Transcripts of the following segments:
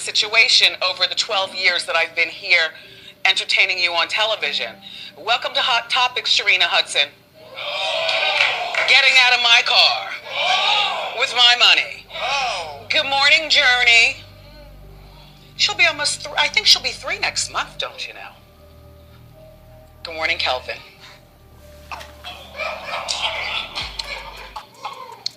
situation over the 12 years that I've been here entertaining you on television. Welcome to Hot Topics, Sharina Hudson. Getting out of my car with my money. Good morning, Journey. She'll be almost, I think she'll be 3 next month, don't you know? Good morning, Kelvin.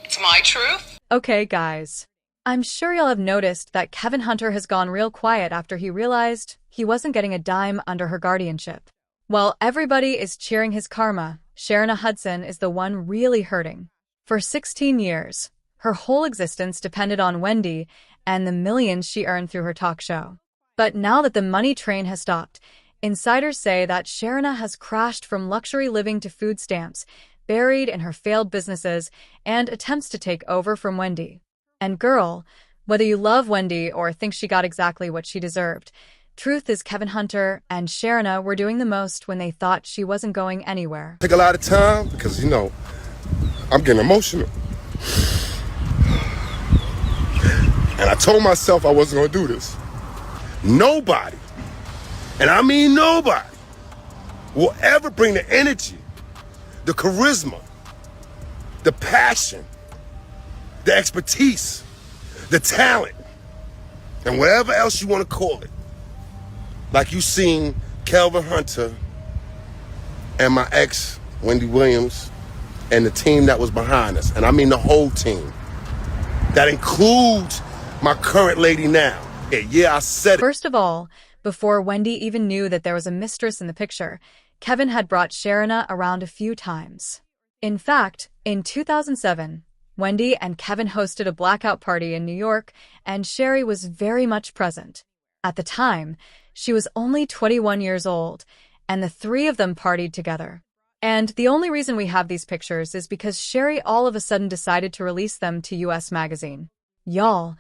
It's my truth. Okay, guys. I'm sure you'll have noticed that Kevin Hunter has gone real quiet after he realized he wasn't getting a dime under her guardianship. While everybody is cheering his karma, Sharina Hudson is the one really hurting. For 16 years, her whole existence depended on Wendy and the millions she earned through her talk show. But now that the money train has stopped, insiders say that Sharina has crashed from luxury living to food stamps, buried in her failed businesses, and attempts to take over from Wendy. And girl, whether you love Wendy or think she got exactly what she deserved, truth is Kevin Hunter and Sharina were doing the most when they thought she wasn't going anywhere. Take a lot of time because, I'm getting emotional. And I told myself I wasn't going to do this. Nobody, and I mean nobody, will ever bring the energy, the charisma, the passion, the expertise, the talent, and whatever else you want to call it, like you seen Kelvin Hunter and my ex, Wendy Williams, and the team that was behind us. And I mean the whole team. That includes my current lady now. Yeah, I said it. First of all, before Wendy even knew that there was a mistress in the picture, Kevin had brought Sharina around a few times. In fact, in 2007, Wendy and Kevin hosted a blackout party in New York, and Sherry was very much present. At the time, she was only 21 years old, and the three of them partied together. And the only reason we have these pictures is because Sherry all of a sudden decided to release them to US Magazine. Y'all,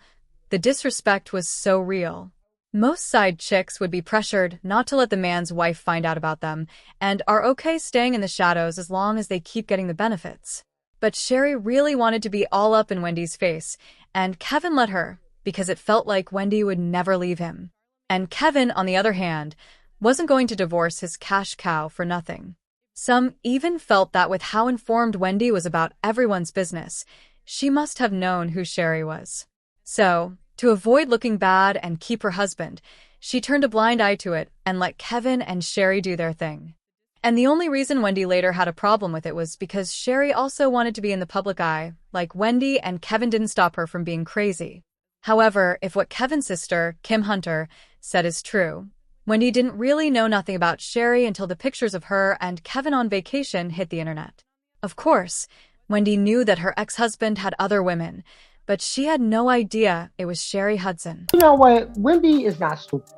the disrespect was so real. Most side chicks would be pressured not to let the man's wife find out about them, and are okay staying in the shadows as long as they keep getting the benefits. But Sherry really wanted to be all up in Wendy's face, and Kevin let her, because it felt like Wendy would never leave him. And Kevin, on the other hand, wasn't going to divorce his cash cow for nothing. Some even felt that with how informed Wendy was about everyone's business, she must have known who Sherry was. So, to avoid looking bad and keep her husband, she turned a blind eye to it and let Kevin and Sherry do their thing. And the only reason Wendy later had a problem with it was because Sherry also wanted to be in the public eye, like Wendy, and Kevin didn't stop her from being crazy. However, if what Kevin's sister, Kim Hunter, said is true, Wendy didn't really know nothing about Sherry until the pictures of her and Kevin on vacation hit the internet. Of course, Wendy knew that her ex-husband had other women, but she had no idea it was Sherry Hudson. You know what? Wendy is not stupid.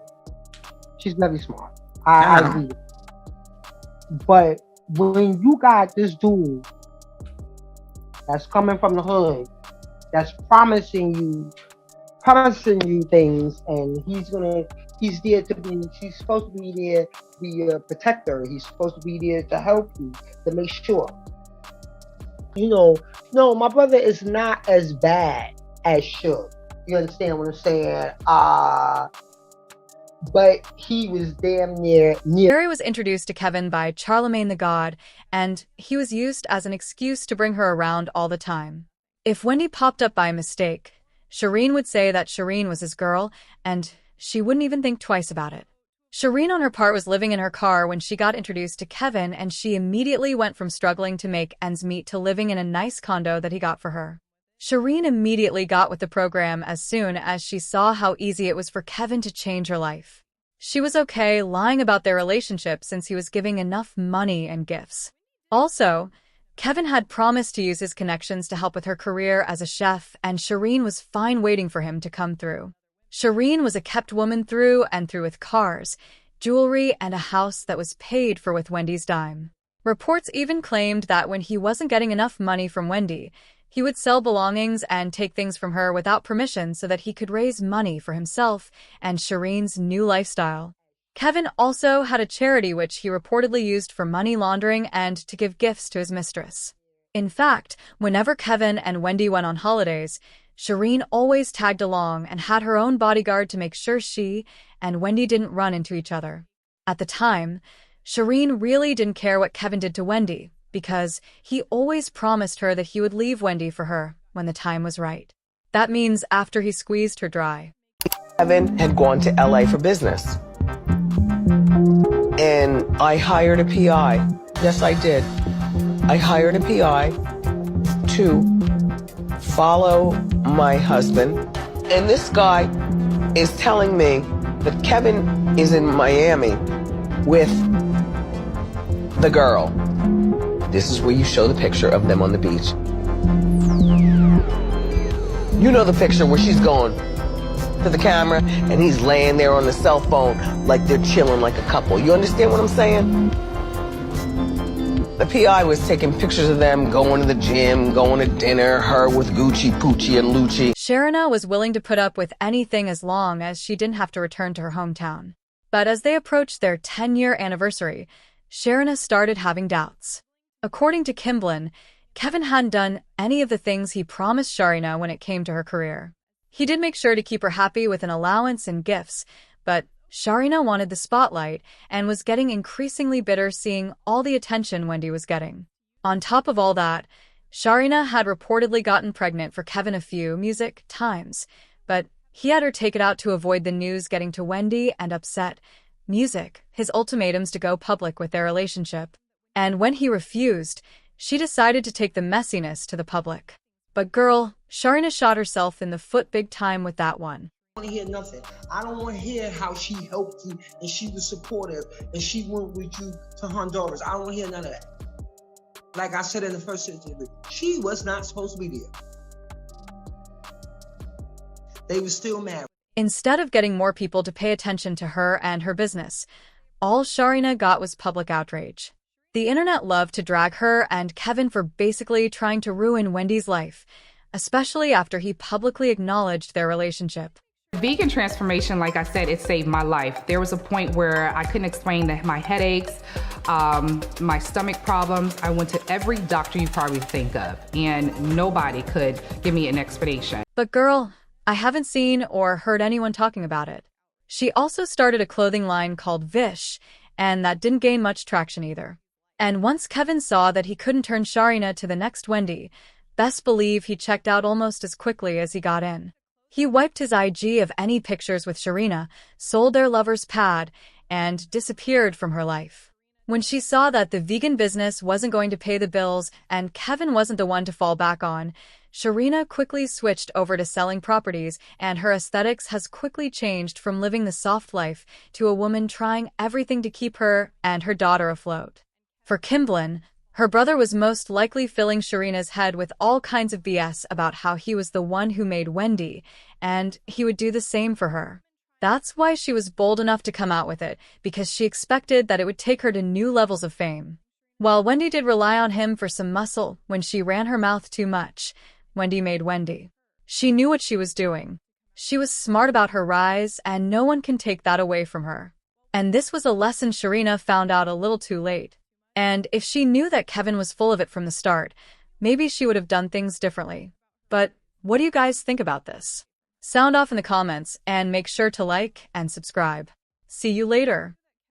She's very smart. I agree. But when you got this dude that's coming from the hood, that's promising you things, and he's there to be, she's supposed to be there to be your protector. He's supposed to be there to help you, to make sure. No, my brother is not as bad as Suge. You understand what I'm saying? But he was damn near. Sherry was introduced to Kevin by Charlemagne the God, and he was used as an excuse to bring her around all the time. If Wendy popped up by mistake, Shireen would say that Shireen was his girl, and she wouldn't even think twice about it. Shireen, on her part, was living in her car when she got introduced to Kevin, and she immediately went from struggling to make ends meet to living in a nice condo that he got for her. Shireen immediately got with the program as soon as she saw how easy it was for Kevin to change her life. She was okay lying about their relationship since he was giving enough money and gifts. Also, Kevin had promised to use his connections to help with her career as a chef, and Shireen was fine waiting for him to come through. Shireen was a kept woman through and through, with cars, jewelry, and a house that was paid for with Wendy's dime. Reports even claimed that when he wasn't getting enough money from Wendy, he would sell belongings and take things from her without permission so that he could raise money for himself and Shireen's new lifestyle. Kevin also had a charity which he reportedly used for money laundering and to give gifts to his mistress. In fact, whenever Kevin and Wendy went on holidays, Shireen always tagged along and had her own bodyguard to make sure she and Wendy didn't run into each other. At the time, Shireen really didn't care what Kevin did to Wendy because he always promised her that he would leave Wendy for her when the time was right. That means after he squeezed her dry. Kevin had gone to LA for business. And I hired a PI. Yes, I did. I hired a PI to follow my husband. And this guy is telling me that Kevin is in Miami with the girl. This is where you show the picture of them on the beach. You know the picture where she's going to the camera and he's laying there on the cell phone like they're chilling like a couple. You understand what I'm saying? The PI was taking pictures of them going to the gym, going to dinner, her with Gucci, Poochie, and Lucci. Sharina was willing to put up with anything as long as she didn't have to return to her hometown. But as they approached their 10-year anniversary, Sharina started having doubts. According to Kimblin, Kevin hadn't done any of the things he promised Sharina when it came to her career. He did make sure to keep her happy with an allowance and gifts, but Sharina wanted the spotlight and was getting increasingly bitter seeing all the attention Wendy was getting. On top of all that, Sharina had reportedly gotten pregnant for Kevin a few music times, but he had her take it out to avoid the news getting to Wendy and upset music, his ultimatums to go public with their relationship. And when he refused, she decided to take the messiness to the public. But girl, Sharina shot herself in the foot big time with that one. I don't want to hear nothing. I don't want to hear how she helped you and she was supportive and she went with you to Honduras. I don't want to hear none of that. Like I said in the first interview, she was not supposed to be there. They were still married. Instead of getting more people to pay attention to her and her business, all Sharina got was public outrage. The internet loved to drag her and Kevin for basically trying to ruin Wendy's life, especially after he publicly acknowledged their relationship. Vegan transformation, like I said, it saved my life. There was a point where I couldn't explain my headaches, my stomach problems. I went to every doctor you probably think of, and nobody could give me an explanation. But girl, I haven't seen or heard anyone talking about it. She also started a clothing line called Vish, and that didn't gain much traction either. And once Kevin saw that he couldn't turn Sharina to the next Wendy, best believe he checked out almost as quickly as he got in. He wiped his IG of any pictures with Sharina, sold their lover's pad, and disappeared from her life. When she saw that the vegan business wasn't going to pay the bills and Kevin wasn't the one to fall back on, Sharina quickly switched over to selling properties, and her aesthetics has quickly changed from living the soft life to a woman trying everything to keep her and her daughter afloat. For Kimblin, her brother was most likely filling Sharina's head with all kinds of BS about how he was the one who made Wendy, and he would do the same for her. That's why she was bold enough to come out with it, because she expected that it would take her to new levels of fame. While Wendy did rely on him for some muscle when she ran her mouth too much, Wendy made Wendy. She knew what she was doing. She was smart about her rise, and no one can take that away from her. And this was a lesson Sharina found out a little too late. And if she knew that Kevin was full of it from the start, maybe she would have done things differently. But what do you guys think about this? Sound off in the comments and make sure to like and subscribe. See you later.